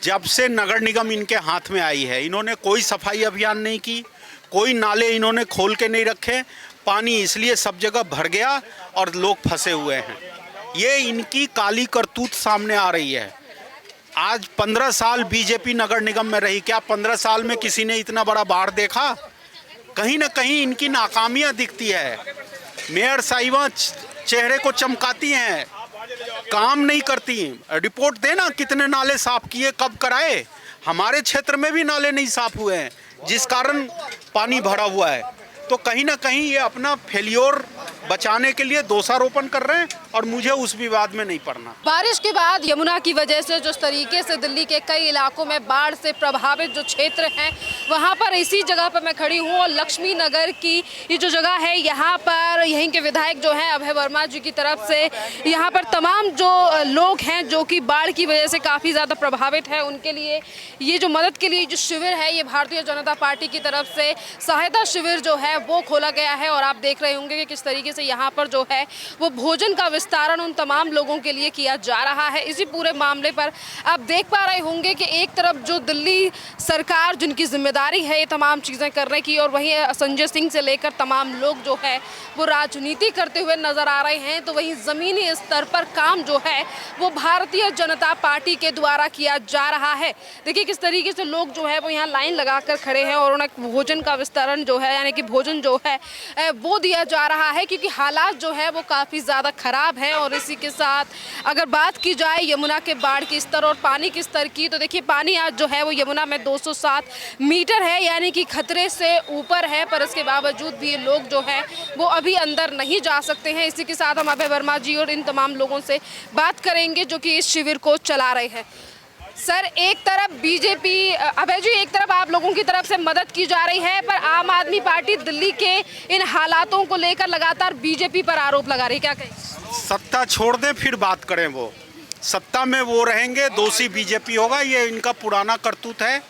जब से नगर निगम इनके हाथ में आई है, इन्होंने कोई सफाई अभियान नहीं की, कोई नाले इन्होंने खोल के नहीं रखे। पानी इसलिए सब जगह भर गया और लोग फंसे हुए हैं। ये इनकी काली करतूत सामने आ रही है। आज 15 साल बीजेपी नगर निगम में रही, क्या 15 साल में किसी ने इतना बड़ा बाढ़ देखा? कहीं ना कहीं इनकी नाकामियां दिखती है। मेयर साहिबा चेहरे को चमकाती हैं, काम नहीं करती। रिपोर्ट देना कितने नाले साफ किए, कब कराए। हमारे क्षेत्र में भी नाले नहीं साफ हुए हैं, जिस कारण पानी भरा हुआ है। तो कहीं ना कहीं ये अपना फेल्योर बचाने के लिए दोषारोपण कर रहे हैं और मुझे उस विवाद में नहीं पड़ना। बारिश के बाद यमुना की वजह से जिस तरीके से दिल्ली के कई इलाकों में बाढ़ से प्रभावित जो क्षेत्र हैं, वहां पर इसी जगह पर मैं खड़ी हूं और लक्ष्मी नगर की ये जो जगह है, यहां पर यहीं के विधायक जो हैं अभय वर्मा जी की तरफ से यहां पर तमाम जो लोग हैं जो कि बाढ़ की वजह से काफ़ी ज़्यादा प्रभावित है, उनके लिए ये जो मदद के लिए जो शिविर है, ये भारतीय जनता पार्टी की तरफ से सहायता शिविर जो है वो खोला गया है। और आप देख रहे होंगे कि किस तरीके से यहाँ पर जो है वो भोजन का विस्तारण उन तमाम लोगों के लिए किया जा रहा है। इसी पूरे मामले पर आप देख पा रहे होंगे कि एक तरफ जो दिल्ली सरकार जिनकी जिम्मेदारी है ये तमाम चीज़ें करने की, और वहीं संजय सिंह से लेकर तमाम लोग जो है वो राजनीति करते हुए नजर आ रहे हैं, तो वहीं ज़मीनी स्तर पर काम जो है वो भारतीय जनता पार्टी के द्वारा किया जा रहा है। देखिए किस तरीके से लोग जो है वो यहाँ लाइन लगाकर खड़े हैं और उन्हें भोजन का विस्तारण जो है यानी कि भोजन जो है वो दिया जा रहा है, क्योंकि हालात जो है वो काफ़ी ज़्यादा ख़राब है। और इसी के साथ अगर बात की जाए यमुना के बाढ़ के स्तर और पानी के स्तर की, तो देखिए पानी आज जो है वो यमुना में 207 मीटर है, यानी कि खतरे से ऊपर है, पर इसके बावजूद भी लोग जो है वो अभी अंदर नहीं जा सकते हैं। इसी के साथ हम अभय वर्मा जी और इन तमाम लोगों से बात करेंगे जो कि इस शिविर को चला रहे हैं। सर, एक तरफ बीजेपी, अभय जी, एक तरफ आप लोगों की तरफ से मदद की जा रही है, पर आम आदमी पार्टी दिल्ली के इन हालातों को लेकर लगातार बीजेपी पर आरोप लगा रही है, क्या कहें? सत्ता छोड़ दें फिर बात करें। वो सत्ता में वो रहेंगे, दोषी बीजेपी होगा। ये इनका पुराना करतूत है।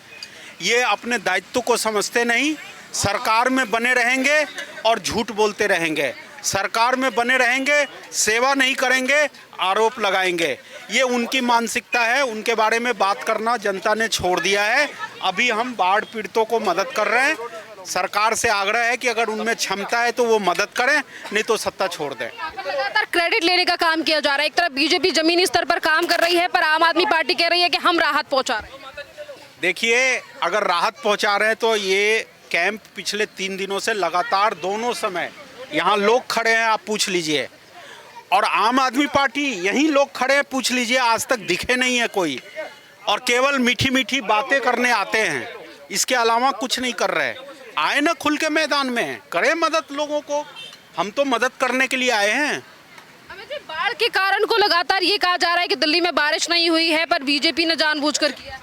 ये अपने दायित्व को समझते नहीं, सरकार में बने रहेंगे और झूठ बोलते रहेंगे। सरकार में बने रहेंगे, सेवा नहीं करेंगे, आरोप लगाएंगे। ये उनकी मानसिकता है। उनके बारे में बात करना जनता ने छोड़ दिया है। अभी हम बाढ़ पीड़ितों को मदद कर रहे हैं। सरकार से आग्रह है कि अगर उनमें क्षमता है तो वो मदद करें, नहीं तो सत्ता छोड़ दें। लगातार क्रेडिट लेने का काम किया जा रहा है। एक तरफ बीजेपी जमीनी स्तर पर काम कर रही है, पर आम आदमी पार्टी कह रही है कि हम राहत पहुंचा रहे हैं। देखिए, अगर राहत पहुंचा रहे हैं तो ये कैंप पिछले 3 दिनों से लगातार दोनों समय यहाँ लोग खड़े हैं, आप पूछ लीजिए। और आम आदमी पार्टी यहीं लोग खड़े हैं, पूछ लीजिए, आज तक दिखे नहीं है कोई। और केवल मीठी मीठी बातें करने आते हैं, इसके अलावा कुछ नहीं कर रहे। आए ना खुल के मैदान में, करें मदद लोगों को। हम तो मदद करने के लिए आए हैं। बाढ़ के कारण को लगातार ये कहा जा रहा है कि दिल्ली में बारिश नहीं हुई है, पर बीजेपी ने जानबूझकर किया।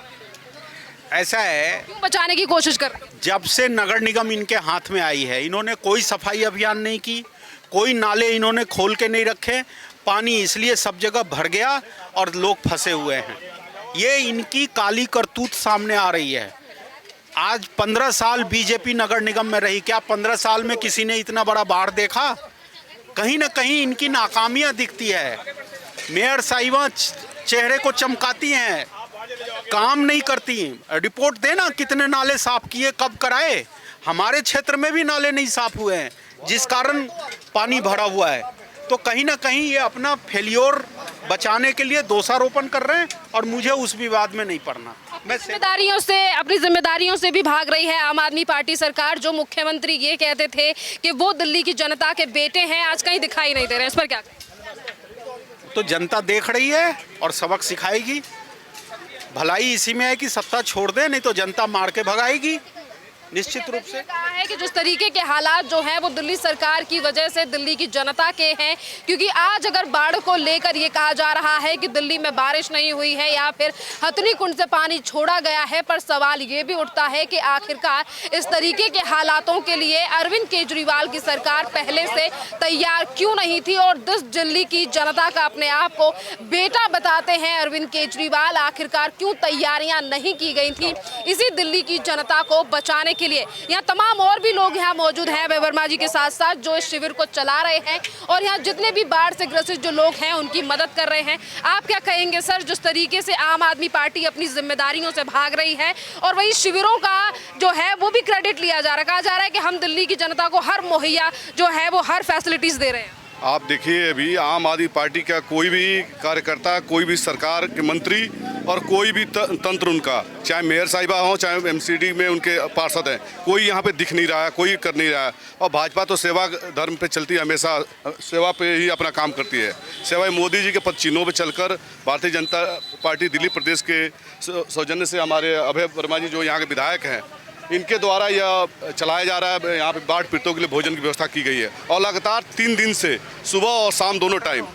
ऐसा है, क्यों बचाने की कोशिश कर रहे? जब से नगर निगम इनके हाथ में आई है, इन्होंने कोई सफाई अभियान नहीं की, कोई नाले इन्होंने खोल के नहीं रखे। पानी इसलिए सब जगह भर गया और लोग फंसे हुए हैं। ये इनकी काली करतूत सामने आ रही है। आज 15 साल बीजेपी नगर निगम में रही, क्या 15 साल में किसी ने इतना बड़ा बाढ़ देखा? कहीं ना कहीं इनकी नाकामियां दिखती है। मेयर साहिबा चेहरे को चमकाती हैं, काम नहीं करती। रिपोर्ट देना कितने नाले साफ किए, कब कराए। हमारे क्षेत्र में भी नाले नहीं साफ हुए हैं, जिस कारण पानी भरा हुआ है। तो कहीं ना कहीं ये अपना फेल्योर बचाने के लिए दोषारोपण कर रहे हैं और मुझे उस विवाद में नहीं पड़ना। मैं अपनी जिम्मेदारियों से भी भाग रही है आम आदमी पार्टी सरकार। जो मुख्यमंत्री ये कहते थे कि वो दिल्ली की जनता के बेटे हैं, आज कहीं दिखाई नहीं दे रहे हैं। इस पर क्या कहें? तो जनता देख रही है और सबक सिखाएगी। भलाई इसी में है कि सत्ता छोड़ दे, नहीं तो जनता मार के भगाएगी निश्चित रूप से। कहा है कि जिस तरीके के हालात जो हैं वो दिल्ली सरकार की वजह से दिल्ली की जनता के हैं, क्योंकि आज अगर बाढ़ को लेकर ये कहा जा रहा है कि दिल्ली में बारिश नहीं हुई है या फिर हथनी कुंड से पानी छोड़ा गया है, पर सवाल ये भी उठता है कि आखिरकार इस तरीके के हालातों के लिए अरविंद केजरीवाल की सरकार पहले से तैयार क्यों नहीं थी। और दिल्ली की जनता का अपने आप को बेटा बताते हैं अरविंद केजरीवाल, आखिरकार क्यों तैयारियां नहीं की गई थी इसी दिल्ली की जनता को बचाने के लिए। यहाँ तमाम और भी लोग यहाँ मौजूद हैं अभय वर्मा जी के साथ साथ, जो इस शिविर को चला रहे हैं और यहाँ जितने भी बाढ़ से ग्रसित जो लोग हैं उनकी मदद कर रहे हैं। आप क्या कहेंगे सर, जिस तरीके से आम आदमी पार्टी अपनी जिम्मेदारियों से भाग रही है और वही शिविरों का जो है वो भी क्रेडिट लिया जा रहा है, कहा जा रहा है कि हम दिल्ली की जनता को हर मुहैया जो है वो हर फैसिलिटीज दे रहे हैं। आप देखिए, अभी आम आदमी पार्टी का कोई भी कार्यकर्ता, कोई भी सरकार के मंत्री और कोई भी तंत्र उनका, चाहे मेयर साहिबा हो चाहे एमसीडी में उनके पार्षद हैं, कोई यहाँ पे दिख नहीं रहा है, कोई कर नहीं रहा है। और भाजपा तो सेवा धर्म पे चलती है, हमेशा सेवा पे ही अपना काम करती है। सेवा मोदी जी के पद चिन्हों पे चलकर भारतीय जनता पार्टी दिल्ली प्रदेश के सौजन्य से हमारे अभय वर्मा जी जो यहाँ के विधायक हैं, इनके द्वारा यह चलाया जा रहा है। यहाँ पे बाढ़ पीड़ितों के लिए भोजन की व्यवस्था की गई है और लगातार 3 दिन से सुबह और शाम दोनों टाइम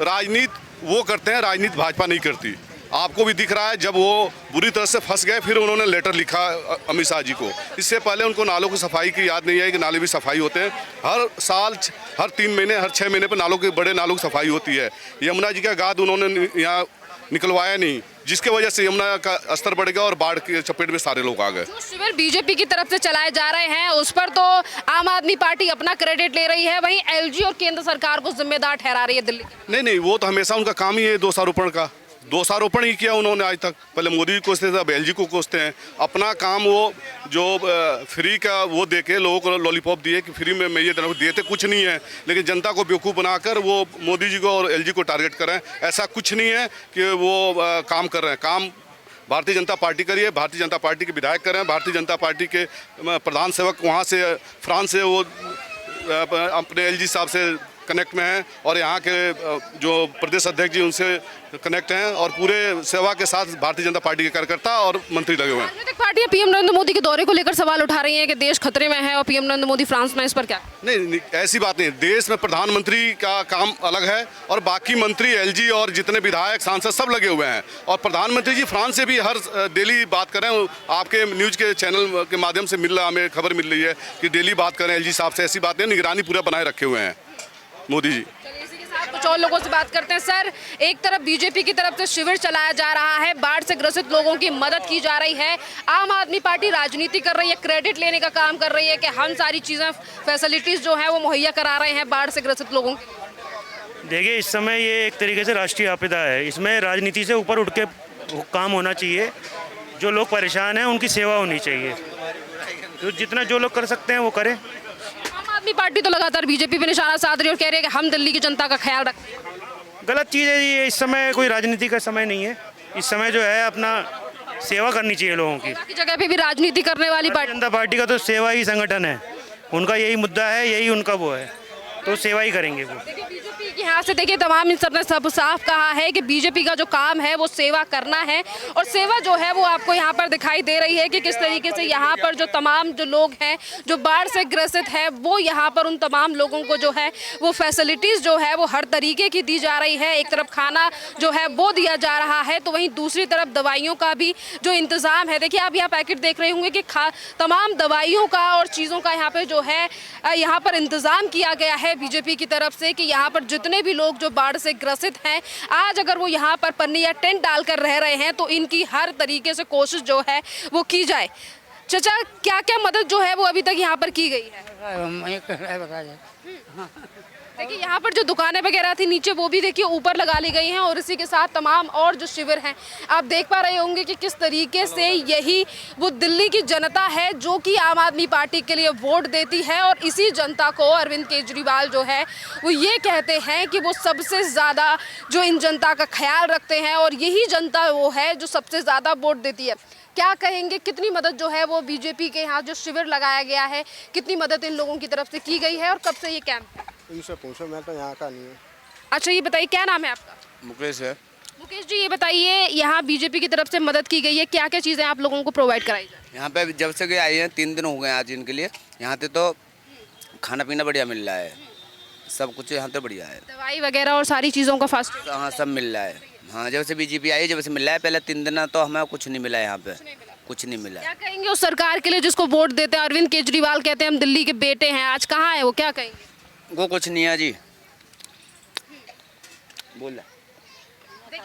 राजनीति वो करते हैं, राजनीति भाजपा नहीं करती। आपको भी दिख रहा है, जब वो बुरी तरह से फंस गए फिर उन्होंने लेटर लिखा अमित शाह जी को। इससे पहले उनको नालों की सफाई की याद नहीं है कि नाले भी सफाई होते हैं। हर साल, हर 3 महीने, हर 6 महीने पर नालों के, बड़े नालों की सफाई होती है। यमुना जी का गाद उन्होंने यहाँ निकलवाया नहीं, जिसके वजह से यमुना का स्तर बढ़ गया और बाढ़ के चपेट में सारे लोग आ गए। जो शिविर बीजेपी की तरफ से चलाए जा रहे हैं उस पर तो आम आदमी पार्टी अपना क्रेडिट ले रही है, वहीं एलजी और केंद्र सरकार को जिम्मेदार ठहरा रही है दिल्ली। नहीं, वो तो हमेशा उनका काम ही है दोषारोपण का। दोषारोपण ही किया उन्होंने आज तक। पहले मोदी जी कोसते थे, अब एलजी को कोसते हैं। अपना काम वो जो फ्री का वो दे के लोगों को लॉलीपॉप दिए कि फ्री में मैं ये दिए थे, कुछ नहीं है। लेकिन जनता को बेवकूफ़ बनाकर वो मोदी जी को और एलजी को टारगेट करें, ऐसा कुछ नहीं है कि वो काम कर रहे हैं। काम भारतीय जनता पार्टी करिए, भारतीय जनता पार्टी के विधायक कर रहे हैं, भारतीय जनता पार्टी के प्रधान सेवक वहाँ से फ्रांस से वो अपने एलजी साहब से कनेक्ट में हैं और यहाँ के जो प्रदेश अध्यक्ष जी उनसे कनेक्ट हैं और पूरे सेवा के साथ भारतीय जनता पार्टी के कार्यकर्ता और मंत्री लगे हुए हैं। राजनीतिक पार्टियां पीएम नरेंद्र मोदी के दौरे को लेकर सवाल उठा रही हैं कि देश खतरे में है और पीएम नरेंद्र मोदी फ्रांस में, इस पर क्या? नहीं, ऐसी बात नहीं। देश में प्रधानमंत्री का काम अलग है और बाकी मंत्री, एलजी और जितने विधायक, सांसद सब लगे हुए हैं। और प्रधानमंत्री जी फ्रांस से भी हर डेली बात कर रहे हैं। आपके न्यूज़ के चैनल के माध्यम से मिल रहा, हमें खबर मिल रही है कि डेली बात कर रहे हैं एलजी साहब से। ऐसी बात नहीं, निगरानी पूरा बनाए रखे हुए हैं मोदी जी। चलिए इसी के साथ कुछ और लोगों से बात करते हैं। सर, एक तरफ बीजेपी की तरफ से शिविर चलाया जा रहा है, बाढ़ से ग्रसित लोगों की मदद की जा रही है, आम आदमी पार्टी राजनीति कर रही है, क्रेडिट लेने का काम कर रही है कि हम सारी चीज़ें, फैसिलिटीज़ जो है वो मुहैया करा रहे हैं बाढ़ से ग्रसित लोगों के लिए। देखिए, इस समय ये एक तरीके से राष्ट्रीय आपदा है। इसमें राजनीति से ऊपर उठ के काम होना चाहिए। जो लोग परेशान हैं उनकी सेवा होनी चाहिए, तो जितना जो लोग कर सकते हैं वो करें। आम आदमी पार्टी तो लगातार बीजेपी पे निशाना साध रही है और कह रही है कि हम दिल्ली की जनता का ख्याल रखते हैं। गलत चीज़ है ये। इस समय कोई राजनीति का समय नहीं है। इस समय जो है अपना सेवा करनी चाहिए लोगों की। बाकी जगह पे भी राजनीति करने वाली भारतीय जनता पार्टी का तो सेवा ही संगठन है, उनका यही मुद्दा है, यही उनका वो है, तो सेवा ही करेंगे वो। बीजेपी के यहाँ से देखिए तमाम इन सब ने सब साफ कहा है कि बीजेपी का जो काम है वो सेवा करना है और सेवा जो है वो आपको यहाँ पर दिखाई दे रही है कि किस तरीके से यहाँ पर जो तमाम जो लोग हैं जो बाढ़ से ग्रसित है वो यहाँ पर उन तमाम लोगों को जो है वो फैसिलिटीज़ जो है वो हर तरीके की दी जा रही है। एक तरफ खाना जो है वो दिया जा रहा है तो वहीं दूसरी तरफ दवाइयों का भी जो इंतज़ाम है। देखिए आप यहाँ पैकेट देख रहे होंगे कि तमाम दवाइयों का और चीज़ों का यहाँ पर जो है यहाँ पर इंतज़ाम किया गया है बीजेपी की तरफ से कि यहाँ पर जितने भी लोग जो बाढ़ से ग्रसित हैं आज अगर वो यहाँ पर पन्नी या टेंट डालकर रह रहे हैं तो इनकी हर तरीके से कोशिश जो है वो की जाए। चाचा, क्या क्या मदद जो है वो अभी तक यहाँ पर की गई है? देखिए यहाँ पर जो दुकानें वगैरह थी नीचे वो भी देखिए ऊपर लगा ली गई हैं और इसी के साथ तमाम और जो शिविर हैं आप देख पा रहे होंगे कि किस तरीके से यही वो दिल्ली की जनता है जो कि आम आदमी पार्टी के लिए वोट देती है और इसी जनता को अरविंद केजरीवाल जो है वो ये कहते हैं कि वो सबसे ज़्यादा जो इन जनता का ख्याल रखते हैं और यही जनता वो है जो सबसे ज़्यादा वोट देती है। क्या कहेंगे, कितनी मदद जो है वो बीजेपी के यहाँ जो शिविर लगाया गया है कितनी मदद इन लोगों की तरफ से की गई है और कब से ये कैंप है? इनसे पूछो, मैं तो यहाँ का नहीं हूँ। अच्छा ये बताइए क्या नाम है आपका? मुकेश है। मुकेश जी ये बताइए यहाँ बीजेपी की तरफ से मदद की गई है, क्या क्या चीज़ें आप लोगों को प्रोवाइड कराई जाए? यहाँ पे जब से आई हैं 3 दिन हो गए आज इनके लिए। यहाँ पे तो खाना पीना बढ़िया मिल रहा है, सब कुछ यहाँ तो बढ़िया है, दवाई वगैरह और सारी चीज़ों का फास्ट। हाँ सब मिल रहा है। हाँ जब से बीजेपी आई जब से मिल रहा है। पहले 3 दिन तो हमें कुछ नहीं मिला, यहाँ पे कुछ नहीं मिला। क्या कहेंगे उस सरकार के लिए जिसको वोट देते हैं? अरविंद केजरीवाल कहते हैं हम दिल्ली के बेटे हैं, आज कहाँ है वो, क्या कहेंगे? वो कुछ नहीं है जी, बोल रहा।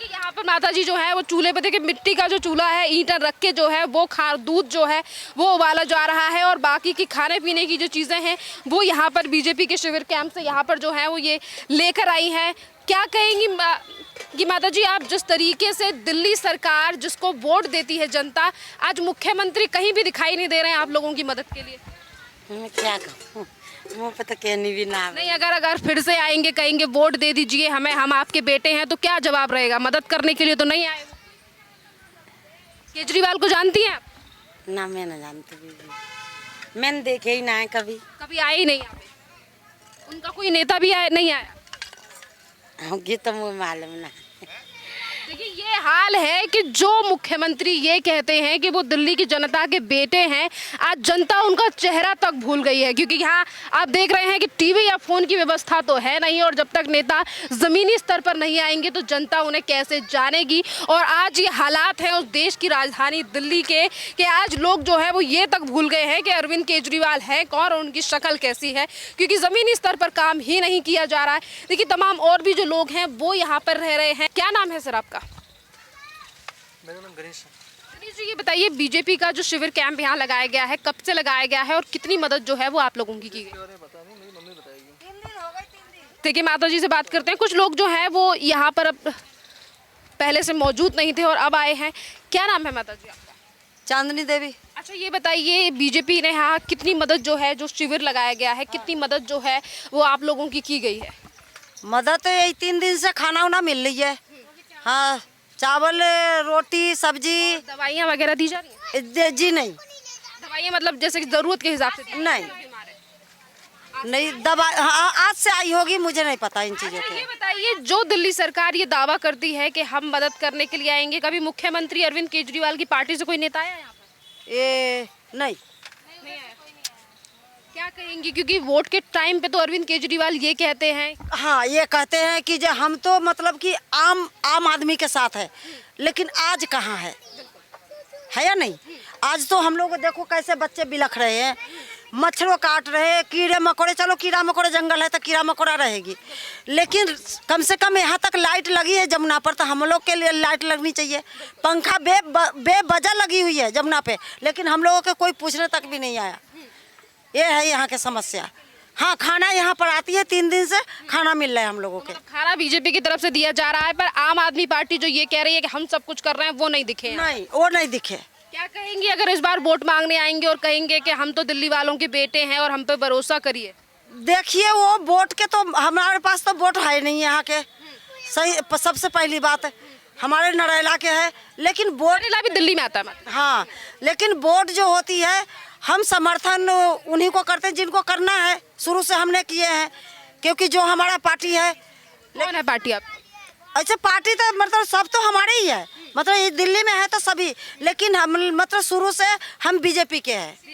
देखिए यहाँ पर माता जी जो है वो चूल्हे पे देखिए मिट्टी का जो चूल्हा है ईंट रख के जो है वो दूध जो है वो उबाला जा रहा है और बाकी की खाने पीने की जो चीज़ें हैं वो यहाँ पर बीजेपी के शिविर कैंप से यहाँ पर जो है वो ये लेकर आई हैं। क्या कहेंगी कि माता जी आप जिस तरीके से दिल्ली सरकार जिसको वोट देती है जनता, आज मुख्यमंत्री कहीं भी दिखाई नहीं दे रहे हैं आप लोगों की मदद के लिए? मैं क्या कहूँ, मुँह पे तो कहनी भी ना। नहीं, अगर फिर से आएंगे कहेंगे वोट दे दीजिए हमें, हम आपके बेटे हैं, तो क्या जवाब रहेगा? मदद करने के लिए तो नहीं आए। केजरीवाल को जानती हैं आप? ना मैं ना जानती बीबी, मैंने देखे ही ना है कभी। कभी आए ही नहीं यहाँ पे? उनका कोई नेता भी नहीं आया? ये तो मुझे मालूम ना। देखिए ये हाल है कि जो मुख्यमंत्री ये कहते हैं कि वो दिल्ली की जनता के बेटे हैं, आज जनता उनका चेहरा तक भूल गई है, क्योंकि यहाँ आप देख रहे हैं कि टीवी या फोन की व्यवस्था तो है नहीं और जब तक नेता जमीनी स्तर पर नहीं आएंगे तो जनता उन्हें कैसे जानेगी। और आज ये हालात हैं उस देश की राजधानी दिल्ली के कि आज लोग जो है वो ये तक भूल गए हैं कि अरविंद केजरीवाल है कौन और उनकी शक्ल कैसी है, क्योंकि ज़मीनी स्तर पर काम ही नहीं किया जा रहा है। देखिए तमाम और भी जो लोग हैं वो यहाँ पर रह रहे हैं। क्या नाम है सर आपका? मेरा नाम गणेश है। गणेश जी ये बताइए बीजेपी का जो शिविर कैंप यहाँ लगाया गया है कब से लगाया गया है और कितनी मदद जो है वो आप लोगों की गई? पता नहीं, मेरी मम्मी बताएगी। देखिए माता जी से बात करते हैं। कुछ लोग जो हैं वो यहाँ पर अब पहले से मौजूद नहीं थे और अब आए हैं। क्या नाम है माता जी आपका? चांदनी देवी। अच्छा ये बताइए बीजेपी ने यहाँ कितनी मदद जो है, जो शिविर लगाया गया है, कितनी मदद जो है वो आप लोगों की गई है? मदद तो यही 3 दिन से खाना उना मिल रही है। हाँ, चावल रोटी सब्जी। दवाइयाँ वगैरह दी जा रही हैं? जी नहीं। दवाइयाँ मतलब जैसे कि ज़रूरत के हिसाब से? नहीं नहीं, दवा हाँ, आज से आई होगी, मुझे नहीं पता इन चीज़ों अच्छा, के। ये बताइए जो दिल्ली सरकार ये दावा करती है कि हम मदद करने के लिए आएंगे, कभी मुख्यमंत्री अरविंद केजरीवाल की पार्टी से कोई नेता आया यहाँ पर? ये नहीं। क्या कहेंगी, क्योंकि वोट के टाइम पे तो अरविंद केजरीवाल ये कहते हैं? हाँ, ये कहते हैं कि जो हम तो मतलब कि आम आदमी के साथ है, लेकिन आज कहाँ है या नहीं? आज तो हम लोग देखो कैसे बच्चे बिलख रहे हैं, मच्छरों काट रहे हैं, कीड़े मकोड़े। चलो कीड़ा मकोड़े जंगल है तो कीड़ा मकोड़ा रहेगी, लेकिन कम से कम यहाँ तक लाइट लगी है जमुना पर, तो हम लोग के लिए लाइट लगनी चाहिए। पंखा बेवजह लगी हुई है जमुना पे, लेकिन हम लोगों के कोई पूछने तक भी नहीं आया। ये है यहाँ की समस्या। हाँ, खाना यहाँ पर आती है, 3 दिन से खाना मिल रहा है हम लोगों के। खाना बीजेपी की तरफ से दिया जा रहा है, पर आम आदमी पार्टी जो ये कह रही है कि हम सब कुछ कर रहे हैं वो नहीं दिखे हैं। नहीं, वो नहीं दिखे। क्या कहेंगी अगर इस बार वोट मांगने आएंगे और कहेंगे कि हम तो दिल्ली वालों के बेटे हैं और हम पे भरोसा करिए? देखिए वो वोट के तो हमारे पास तो वोट है नहीं यहाँ के। सही, सबसे पहली बात है हमारे नरेला के है, लेकिन वोट भी दिल्ली में आता है। हाँ, लेकिन वोट जो होती है हम समर्थन उन्हीं को करते हैं जिनको करना है, शुरू से हमने किए हैं, क्योंकि जो हमारा पार्टी है। कौन है पार्टी आप? अच्छा, पार्टी तो मतलब सब तो हमारे ही है, मतलब ये दिल्ली में है तो सभी, लेकिन हम मतलब शुरू से हम बीजेपी के हैं।